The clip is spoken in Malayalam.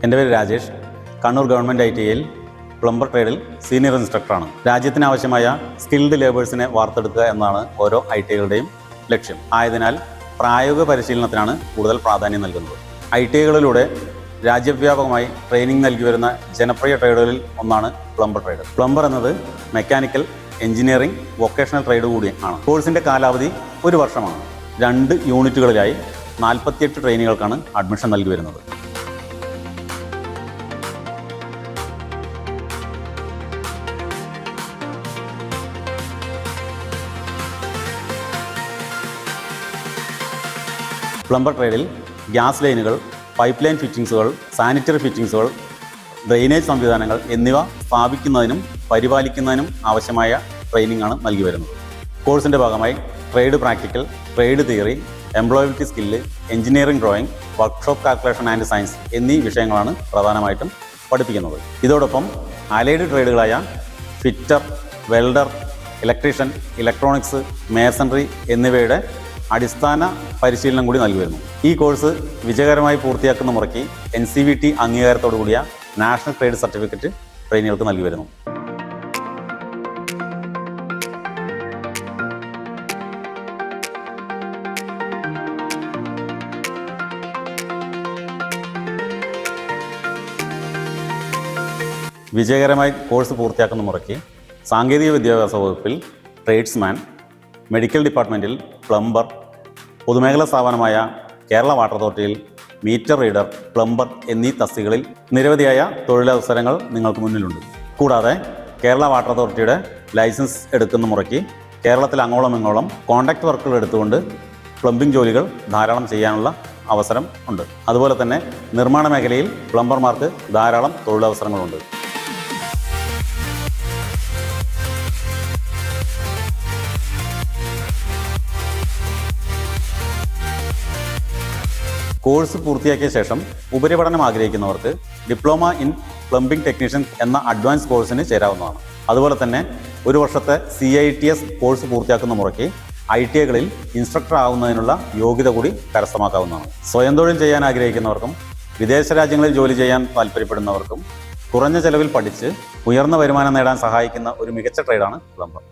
എൻ്റെ പേര് രാജേഷ്. കണ്ണൂർ ഗവൺമെൻറ് ITIയിൽ പ്ലംബർ ട്രേഡിൽ സീനിയർ ഇൻസ്ട്രക്ടറാണ്. രാജ്യത്തിനാവശ്യമായ സ്കിൽഡ് ലേബേഴ്സിനെ വാർത്തെടുക്കുക എന്നതാണ് ഓരോ ITIകളുടെയും ലക്ഷ്യം. ആയതിനാൽ പ്രായോഗിക പരിശീലനത്തിനാണ് കൂടുതൽ പ്രാധാന്യം നൽകുന്നത്. ITIകളിലൂടെ രാജ്യവ്യാപകമായി ട്രെയിനിങ് നൽകി വരുന്ന ജനപ്രിയ ട്രേഡുകളിൽ ഒന്നാണ് പ്ലംബർ ട്രേഡ്. പ്ലംബർ എന്നത് മെക്കാനിക്കൽ, എഞ്ചിനീയറിംഗ്, വൊക്കേഷണൽ ട്രേഡ് കൂടി ആണ്. കോഴ്സിൻ്റെ കാലാവധി 1 വർഷമാണ്. 2 യൂണിറ്റുകളിലായി 48 ട്രെയിനികൾക്കാണ് അഡ്മിഷൻ നൽകി വരുന്നത്. പ്ലംബർ ട്രേഡിൽ ഗ്യാസ് ലൈനുകൾ, പൈപ്പ് ലൈൻ ഫിറ്റിംഗ്സുകൾ, സാനിറ്ററി ഫിറ്റിംഗ്സുകൾ, ഡ്രെയിനേജ് സംവിധാനങ്ങൾ എന്നിവ സ്ഥാപിക്കുന്നതിനും പരിപാലിക്കുന്നതിനും ആവശ്യമായ ട്രെയിനിങ് ആണ് നൽകി വരുന്നത്. കോഴ്സിൻ്റെ ഭാഗമായി trade practical, trade theory, employability skill, engineering drawing, workshop calculation and science എന്നീ വിഷയങ്ങളാണ് പ്രധാനമായിട്ടും പഠിപ്പിക്കുന്നത്. ഇതോടൊപ്പം അലൈഡ് ട്രേഡുകളായ fitter, welder, electrician, electronics, masonry എന്നിവയുടെ അടിസ്ഥാന പരിശീലനം കൂടി നൽകി വരുന്നു. ഈ കോഴ്സ് വിജയകരമായി പൂർത്തിയാക്കുന്ന മുറയ്ക്ക് NCVT അംഗീകാരത്തോടു കൂടിയ നാഷണൽ ട്രേഡ് സർട്ടിഫിക്കറ്റ് ട്രെയിനികൾക്ക് നൽകി വരുന്നു. വിജയകരമായി കോഴ്സ് പൂർത്തിയാക്കുന്ന മുറയ്ക്ക് സാങ്കേതിക വിദ്യാഭ്യാസ വകുപ്പിൽ ട്രേഡ്സ്മാൻ, മെഡിക്കൽ ഡിപ്പാർട്ട്മെൻറ്റിൽ പ്ലംബർ, പൊതുമേഖലാ സ്ഥാപനമായ കേരള വാട്ടർ അതോറിറ്റിയിൽ മീറ്റർ റീഡർ, പ്ലംബർ എന്നീ തസ്തികകളിൽ നിരവധിയായ തൊഴിലവസരങ്ങൾ നിങ്ങൾക്ക് മുന്നിലുണ്ട്. കൂടാതെ കേരള വാട്ടർ അതോറിറ്റിയുടെ ലൈസൻസ് എടുക്കുന്ന മുറയ്ക്ക് കേരളത്തിൽ അങ്ങോളം ഇങ്ങോളം കോൺട്രാക്ട് വർക്കുകൾ എടുത്തുകൊണ്ട് പ്ലംബിംഗ് ജോലികൾ ധാരാളം ചെയ്യാനുള്ള അവസരം ഉണ്ട്. അതുപോലെ തന്നെ നിർമ്മാണ മേഖലയിൽ പ്ലംബർമാർക്ക് ധാരാളം തൊഴിലവസരങ്ങളുണ്ട്. കോഴ്സ് പൂർത്തിയാക്കിയ ശേഷം ഉപരിപഠനം ആഗ്രഹിക്കുന്നവർക്ക് ഡിപ്ലോമ ഇൻ പ്ലംബിംഗ് ടെക്നീഷ്യൻ എന്ന അഡ്വാൻസ് കോഴ്സിന് ചേരാവുന്നതാണ്. അതുപോലെ തന്നെ 1 വർഷത്തെ CITS കോഴ്സ് പൂർത്തിയാക്കുന്ന മുറയ്ക്ക് ITIകളിൽ ഇൻസ്ട്രക്ടർ ആവുന്നതിനുള്ള യോഗ്യത കൂടി കരസ്ഥമാക്കാവുന്നതാണ്. സ്വയം തൊഴിൽ ചെയ്യാൻ ആഗ്രഹിക്കുന്നവർക്കും വിദേശ രാജ്യങ്ങളിൽ ജോലി ചെയ്യാൻ താല്പര്യപ്പെടുന്നവർക്കും കുറഞ്ഞ ചെലവിൽ പഠിച്ച് ഉയർന്ന വരുമാനം നേടാൻ സഹായിക്കുന്ന ഒരു മികച്ച ട്രേഡാണ് പ്ലംബർ.